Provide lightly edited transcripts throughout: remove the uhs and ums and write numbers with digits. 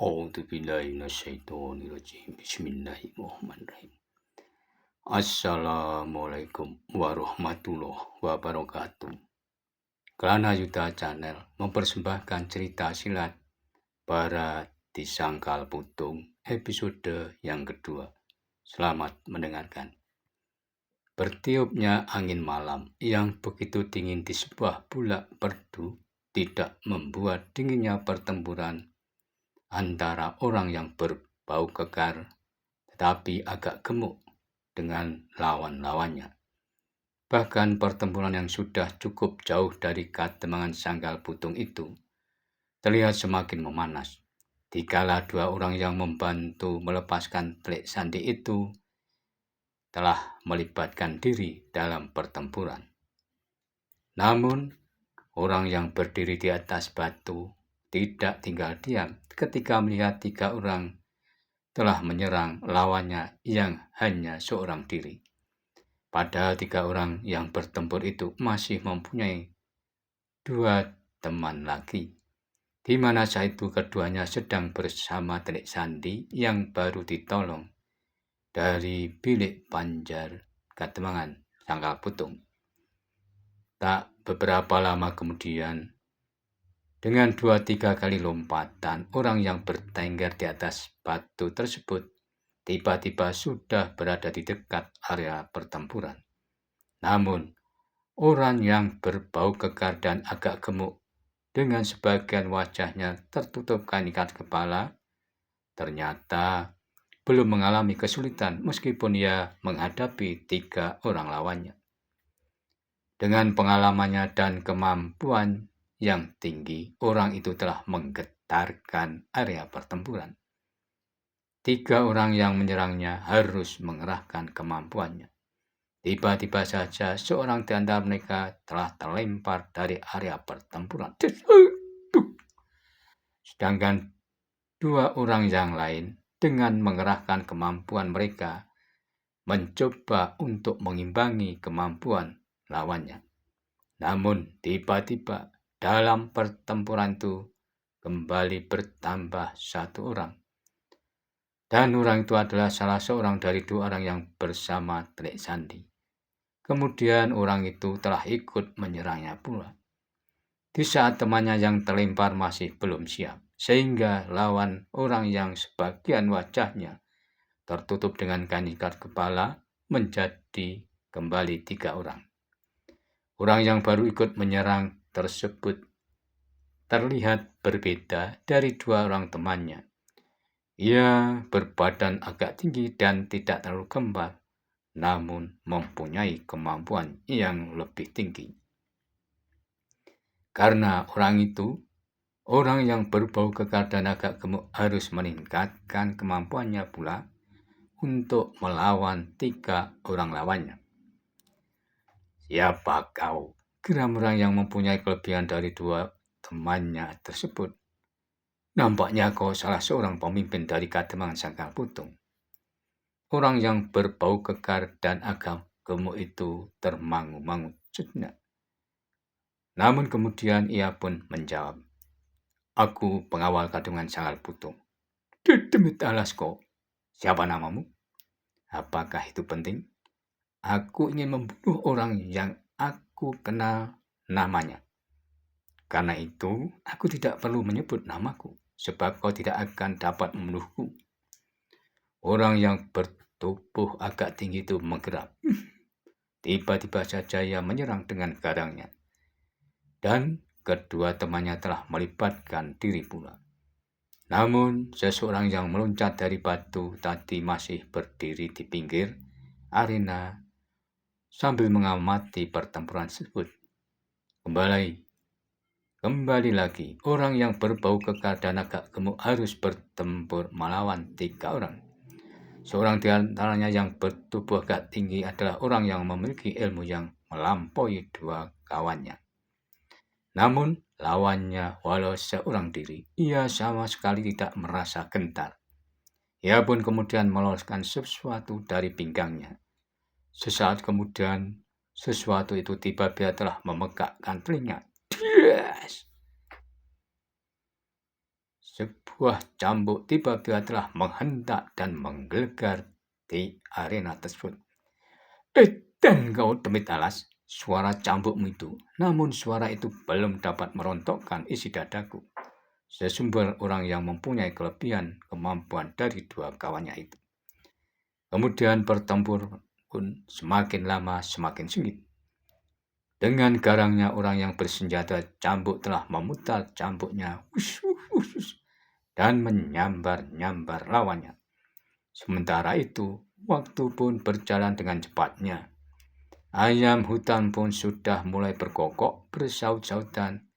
A'udzubillahiminasyaitonirrajim. Bismillahirrahmanirrahim. Assalamualaikum warahmatullahi wabarakatuh. Kelana Yuda Channel mempersembahkan cerita silat para Disangkal Putung episode yang kedua. Selamat mendengarkan. Bertiupnya angin malam yang begitu dingin di sebuah bulak perdu tidak membuat dinginnya pertempuran antara orang yang berbau kekar tetapi agak gemuk dengan lawan-lawannya. Bahkan pertempuran yang sudah cukup jauh dari kademangan Sangkal Putung itu terlihat semakin memanas. Dikala dua orang yang membantu melepaskan telik sandi itu telah melibatkan diri dalam pertempuran. Namun, orang yang berdiri di atas batu tidak tinggal diam ketika melihat tiga orang telah menyerang lawannya yang hanya seorang diri. Padahal tiga orang yang bertempur itu masih mempunyai dua teman lagi, di mana saat itu keduanya sedang bersama telik sandi yang baru ditolong dari bilik panjar kademangan Sangkal Putung. Tak beberapa lama kemudian, dengan 2-3 kali lompatan, orang yang bertengger di atas batu tersebut tiba-tiba sudah berada di dekat area pertempuran. Namun, orang yang berbau kekar dan agak gemuk dengan sebagian wajahnya tertutup kain ikat kepala, ternyata belum mengalami kesulitan meskipun ia menghadapi 3 orang lawannya. Dengan pengalamannya dan kemampuan yang tinggi, orang itu telah menggetarkan area pertempuran. 3 orang yang menyerangnya harus mengerahkan kemampuannya. Tiba-tiba saja seorang di antara mereka telah terlempar dari area pertempuran. Sedangkan 2 orang yang lain dengan mengerahkan kemampuan mereka mencoba untuk mengimbangi kemampuan lawannya. Namun tiba-tiba dalam pertempuran itu kembali bertambah 1 orang. Dan orang itu adalah salah seorang dari 2 orang yang bersama telik sandi. Kemudian orang itu telah ikut menyerangnya pula. Di saat temannya yang terlempar masih belum siap, sehingga lawan orang yang sebagian wajahnya tertutup dengan kain ikat kepala menjadi kembali 3 orang. Orang yang baru ikut menyerang tersebut terlihat berbeda dari 2 orang temannya. Ia berbadan agak tinggi dan tidak terlalu kembar, namun mempunyai kemampuan yang lebih tinggi. Karena orang yang berbau kekar dan agak gemuk harus meningkatkan kemampuannya pula untuk melawan 3 orang lawannya. Siapa kau? Geram orang yang mempunyai kelebihan dari 2 temannya tersebut. Nampaknya kau salah seorang pemimpin dari kademangan Sangkal Putung. Orang yang berbau kekar dan agak gemuk itu termangu-mangu sejenak. Namun kemudian ia pun menjawab, "Aku pengawal kademangan Sangkal Putung." "Demi alas kau, siapa namamu? Apakah itu penting? Aku ingin membunuh orang yang aku kenal namanya. Karena itu, aku tidak perlu menyebut namaku, sebab kau tidak akan dapat membunuhku." Orang yang bertubuh agak tinggi itu menggeram. Tiba-tiba saja ia menyerang dengan garangnya. Dan kedua temannya telah melibatkan diri pula. Namun, seseorang yang meloncat dari batu tadi masih berdiri di pinggir arena sambil mengamati pertempuran tersebut. Kembali lagi, orang yang berbau kekar dan agak gemuk harus bertempur melawan 3 orang. Seorang di antaranya yang bertubuh agak tinggi adalah orang yang memiliki ilmu yang melampaui 2 kawannya. Namun, lawannya walau seorang diri, ia sama sekali tidak merasa gentar. Ia pun kemudian meloloskan sesuatu dari pinggangnya. Sesaat kemudian, sesuatu itu tiba-tiba telah memegakkan telinga. Yes! sebuah cambuk tiba-tiba telah menghentak dan menggelegar di arena tersebut. Dan kau demit alas, suara cambukmu itu. Namun suara itu belum dapat merontokkan isi dadaku. Sesumber orang yang mempunyai kelebihan kemampuan dari dua kawannya itu. Kemudian pertempuran pun semakin lama semakin sengit. Dengan garangnya orang yang bersenjata cambuk telah memutar cambuknya dan menyambar-nyambar lawannya. Sementara itu, waktu pun berjalan dengan cepatnya. Ayam hutan pun sudah mulai berkokok, bersaut-sautan,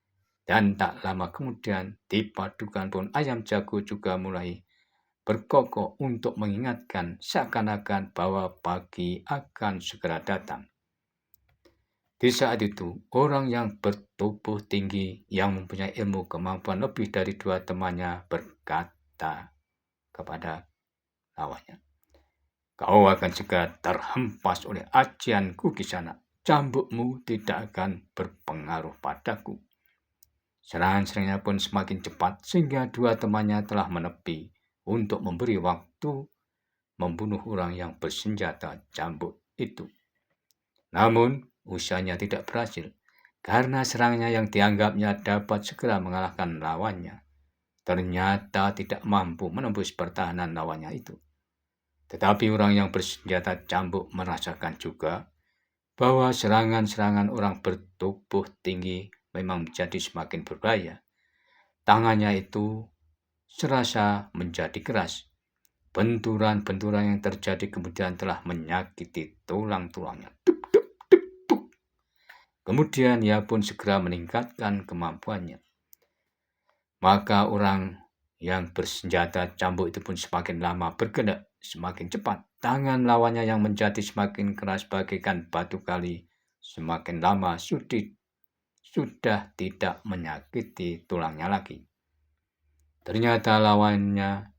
dan tak lama kemudian dipadukan pun ayam jago juga mulai berkokok untuk mengingatkan seakan-akan bahwa pagi akan segera datang. Di saat itu, orang yang bertubuh tinggi yang mempunyai ilmu kemampuan lebih dari dua temannya berkata kepada lawannya, "Kau akan segera terhempas oleh ajianku di sana. Cambukmu tidak akan berpengaruh padaku." Serangan-serangannya pun semakin cepat sehingga dua temannya telah menepi untuk memberi waktu membunuh orang yang bersenjata cambuk itu. Namun, usahanya tidak berhasil karena serangannya yang dianggapnya dapat segera mengalahkan lawannya ternyata tidak mampu menembus pertahanan lawannya itu. Tetapi orang yang bersenjata cambuk merasakan juga bahwa serangan-serangan orang bertubuh tinggi memang menjadi semakin berbahaya. Tangannya itu serasa menjadi keras. Benturan-benturan yang terjadi kemudian telah menyakiti tulang-tulangnya. Kemudian ia pun segera meningkatkan kemampuannya. Maka orang yang bersenjata cambuk itu pun semakin lama bergerak, semakin cepat. Tangan lawannya yang menjadi semakin keras bagaikan batu kali, semakin lama sudah tidak menyakiti tulangnya lagi. Ternyata lawannya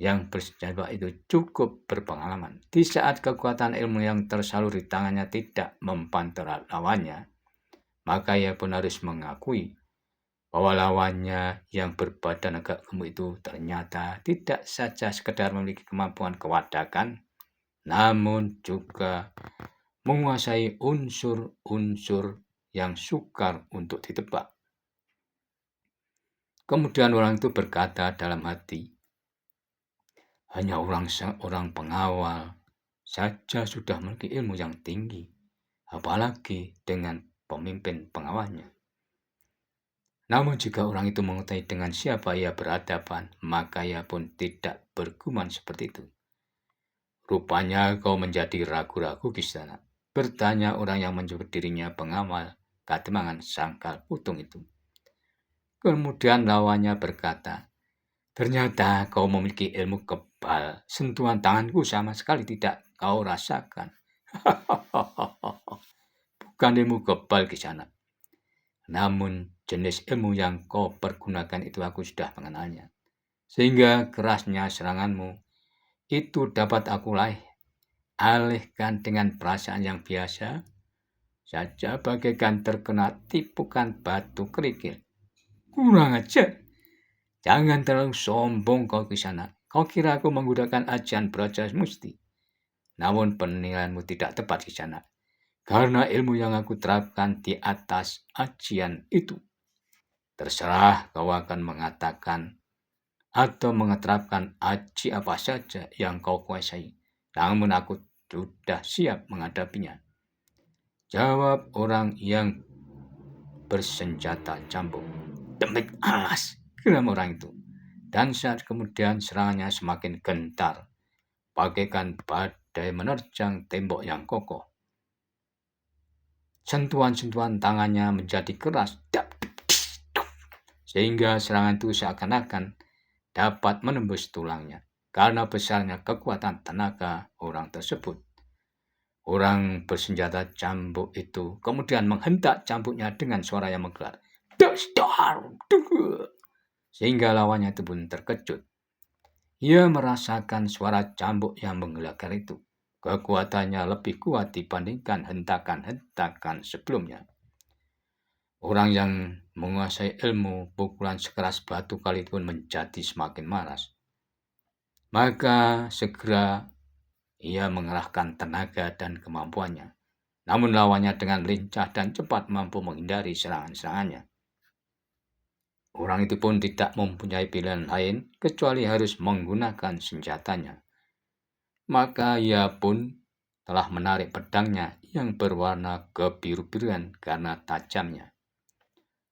yang bersenjata itu cukup berpengalaman. Di saat kekuatan ilmu yang tersalur di tangannya tidak mempanterat lawannya, maka ia pun harus mengakui bahwa lawannya yang berbadan agak gemuk itu ternyata tidak saja sekedar memiliki kemampuan kewadakan, namun juga menguasai unsur-unsur yang sukar untuk ditebak. Kemudian orang itu berkata dalam hati, hanya seorang pengawal saja sudah memiliki ilmu yang tinggi, apalagi dengan pemimpin pengawalnya. Namun jika orang itu mengetahui dengan siapa ia berhadapan, maka ia pun tidak bergumam seperti itu. Rupanya kau menjadi ragu-ragu di sana, bertanya orang yang menyebut dirinya pengawal Kademangan Sangkal Putung itu. Kemudian lawannya berkata, ternyata kau memiliki ilmu kebal. Sentuhan tanganku sama sekali tidak kau rasakan. Bukan ilmu kebal di sana. Namun jenis ilmu yang kau pergunakan itu aku sudah mengenalnya. Sehingga kerasnya seranganmu itu dapat aku alihkan dengan perasaan yang biasa saja bagaikan terkena tipukan batu kerikil. Kurang ajar. Jangan terlalu sombong kau ke sana. Kau kira aku menggunakan ajian Braja Musti. Namun penilaianmu tidak tepat di sana. Karena ilmu yang aku terapkan di atas ajian itu. Terserah kau akan mengatakan atau mengeterapkan aji apa saja yang kau kuasai. Namun aku sudah siap menghadapinya. Jawab orang yang bersenjata cambuk. Demit alas, geram orang itu. Dan saat kemudian serangannya semakin gentar, bagaikan badai menerjang tembok yang kokoh. Sentuhan-sentuhan tangannya menjadi keras, sehingga serangan itu seakan-akan dapat menembus tulangnya, karena besarnya kekuatan tenaga orang tersebut. Orang bersenjata cambuk itu kemudian menghentak cambuknya dengan suara yang menggelar. Sehingga lawannya itu pun terkejut. Ia merasakan suara cambuk yang menggelegar itu. Kekuatannya lebih kuat dibandingkan hentakan-hentakan sebelumnya. Orang yang menguasai ilmu pukulan sekeras batu kali pun menjadi semakin malas. Maka segera ia mengerahkan tenaga dan kemampuannya. Namun lawannya dengan lincah dan cepat mampu menghindari serangan-serangannya. Orang itu pun tidak mempunyai pilihan lain kecuali harus menggunakan senjatanya. Maka ia pun telah menarik pedangnya yang berwarna kebiru-biruan karena tajamnya.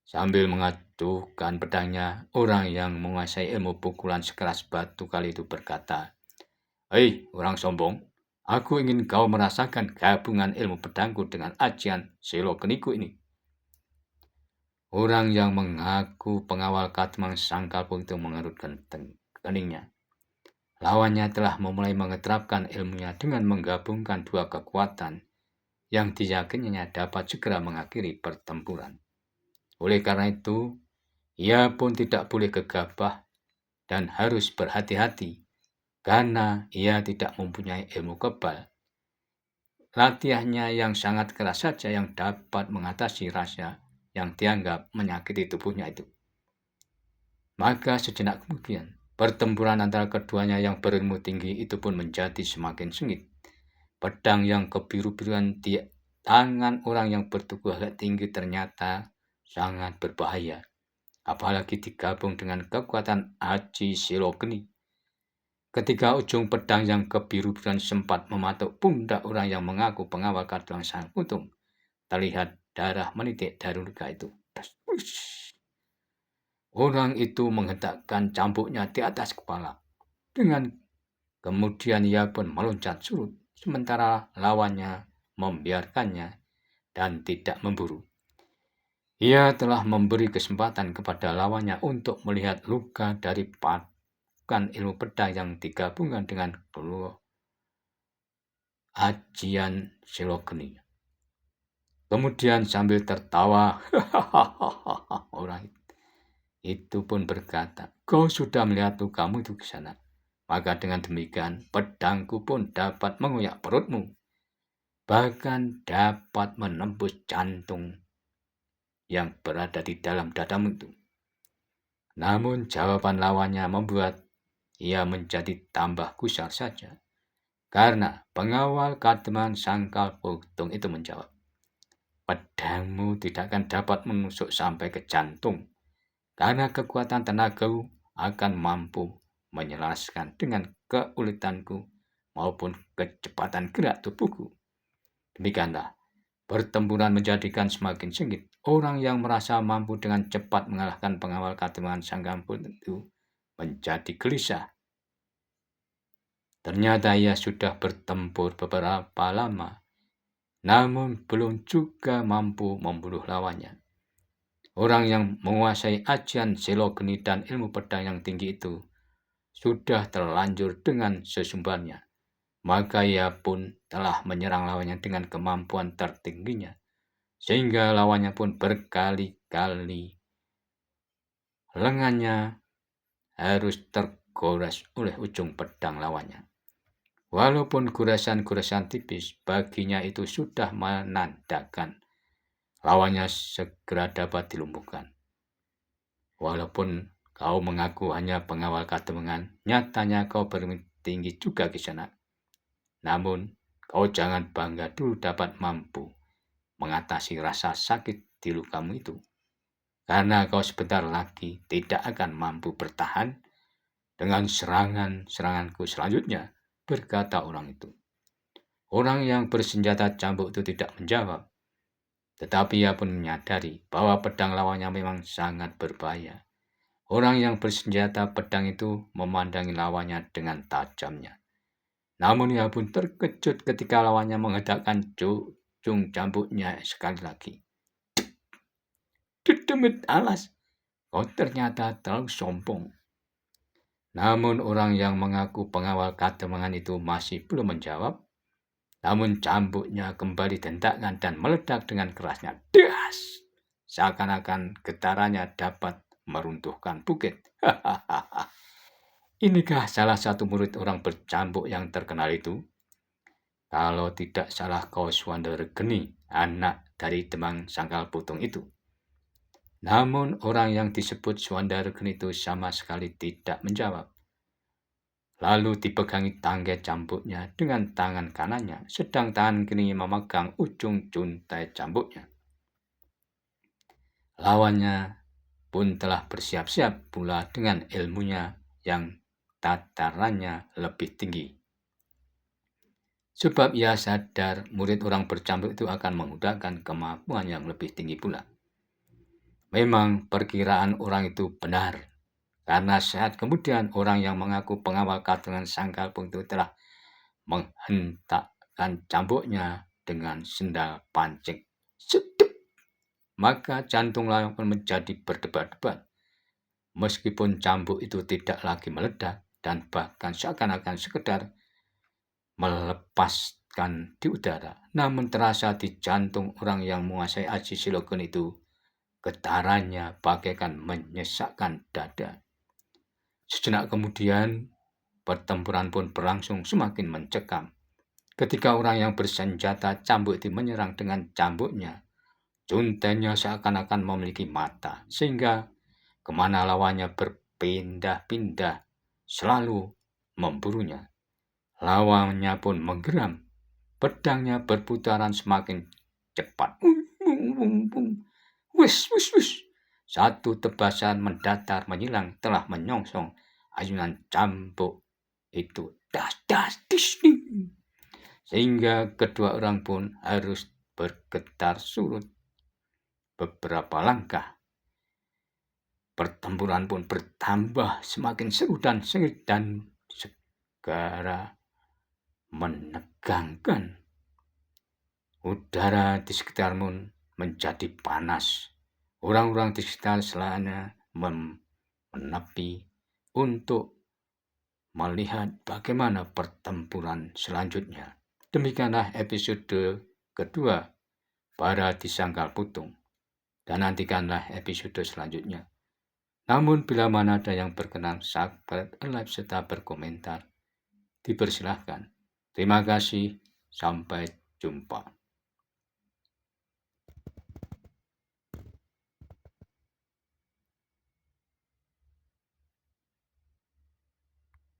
Sambil mengacuhkan pedangnya, orang yang menguasai ilmu pukulan sekeras batu kali itu berkata, "Hei, orang sombong, aku ingin kau merasakan gabungan ilmu pedangku dengan ajian selokeniku ini." Orang yang mengaku pengawal Katmang Sangkalpo itu mengerutkan keningnya. Lawannya telah memulai mengeterapkan ilmunya dengan menggabungkan dua kekuatan yang diyakininya dapat segera mengakhiri pertempuran. Oleh karena itu, ia pun tidak boleh gegabah dan harus berhati-hati karena ia tidak mempunyai ilmu kebal. Latihannya yang sangat keras saja yang dapat mengatasi rasa yang dianggap menyakiti tubuhnya itu. Maka sejenak kemudian, pertempuran antara keduanya yang berilmu tinggi itu pun menjadi semakin sengit. Pedang yang kebiru-biruan di tangan orang yang bertubuh agak tinggi ternyata sangat berbahaya. Apalagi digabung dengan kekuatan Aji Silogeni. Ketika ujung pedang yang kebiru-biruan sempat mematuk pundak orang yang mengaku pengawal Katmang Sangkalpo, terlihat darah menitik dari luka itu. Orang itu menghentakkan cambuknya di atas kepala. Kemudian ia pun meloncat surut, sementara lawannya membiarkannya dan tidak memburu. Ia telah memberi kesempatan kepada lawannya untuk melihat luka dari pakan ilmu pedang yang digabungkan dengan ajian Silogeni. Kemudian sambil tertawa, orang itu pun berkata, "Kau sudah melihat lukamu itu ke sana. Maka dengan demikian, pedangku pun dapat mengoyak perutmu. Bahkan dapat menembus jantung yang berada di dalam dadamu itu." Namun jawaban lawannya membuat ia menjadi tambah gusar saja. Karena pengawal Katmang Sangkalpo itu menjawab, "Pedangmu tidak akan dapat menusuk sampai ke jantung. Karena kekuatan tenagamu akan mampu menyelaraskan dengan keuletanku maupun kecepatan gerak tubuhku." Demikianlah, pertempuran menjadikan semakin sengit. Orang yang merasa mampu dengan cepat mengalahkan pengawal Katmang Sangkalpo itu menjadi gelisah. Ternyata ia sudah bertempur beberapa lama, namun belum juga mampu membunuh lawannya. Orang yang menguasai ajian Silogeni dan ilmu pedang yang tinggi itu sudah terlanjur dengan sesumbarnya. Maka ia pun telah menyerang lawannya dengan kemampuan tertingginya, sehingga lawannya pun berkali-kali lengannya harus tergores oleh ujung pedang lawannya. Walaupun goresan-goresan tipis, baginya itu sudah menandakan lawannya segera dapat dilumpuhkan. Walaupun kau mengaku hanya pengawal Katmangan, nyatanya kau berilmu tinggi juga di sana. Namun, kau jangan bangga dulu dapat mampu mengatasi rasa sakit di lukamu itu. Karena kau sebentar lagi tidak akan mampu bertahan dengan serangan-seranganku selanjutnya, berkata orang itu. Orang yang bersenjata cambuk itu tidak menjawab. Tetapi ia pun menyadari bahwa pedang lawannya memang sangat berbahaya. Orang yang bersenjata pedang itu memandangi lawannya dengan tajamnya. Namun ia pun terkejut ketika lawannya menghentakkan ujung cambuknya sekali lagi. "Dedemit alas, kau ternyata terlalu sombong." Namun orang yang mengaku pengawal Katmangan itu masih belum menjawab. Namun cambuknya kembali dihentakkan dan meledak dengan kerasnya. Das! Seakan-akan getarannya dapat meruntuhkan bukit. Inikah salah satu murid orang bercambuk yang terkenal itu? Kalau tidak salah kau Swandaregeni, anak dari Temang Sangkalpo itu. Namun orang yang disebut Swandargen itu sama sekali tidak menjawab. Lalu dipegangi tangkai cambuknya dengan tangan kanannya, sedang tangan kirinya memegang ujung juntai cambuknya. Lawannya pun telah bersiap-siap pula dengan ilmunya yang tatarannya lebih tinggi. Sebab ia sadar murid orang bercambuk itu akan menggunakan kemampuan yang lebih tinggi pula. Memang perkiraan orang itu benar. Karena saat kemudian orang yang mengaku pengawal katungan Sangkalpung itu telah menghentakkan cambuknya dengan sendal pancing. Sedep! Maka jantung lawan pun menjadi berdebar-debar. Meskipun cambuk itu tidak lagi meledak dan bahkan seakan-akan sekedar melepaskan di udara, namun terasa di jantung orang yang menguasai Aji Silogon itu, getarannya bagaikan menyesakkan dada. Sejenak kemudian, pertempuran pun berlangsung semakin mencekam. Ketika orang yang bersenjata cambuk itu menyerang dengan cambuknya, juntainya seakan-akan memiliki mata, sehingga kemana lawannya berpindah-pindah selalu memburunya. Lawannya pun menggeram, pedangnya berputaran semakin cepat. Wis, wis, wis. Satu tebasan mendatar menyilang telah menyongsong ayunan cambuk itu. Das, das, disning. Sehingga kedua orang pun harus bergetar surut beberapa langkah. Pertempuran pun bertambah semakin seru dan sengit dan segera menegangkan. Udara di sekitar pun menjadi panas. Orang-orang di sekitar selanya menepi untuk melihat bagaimana pertempuran selanjutnya. Demikianlah episode kedua Bara di Sangkal Putung. Dan nantikanlah episode selanjutnya. Namun bila mana ada yang berkenan, subscribe, like, serta berkomentar, dipersilahkan. Terima kasih. Sampai jumpa.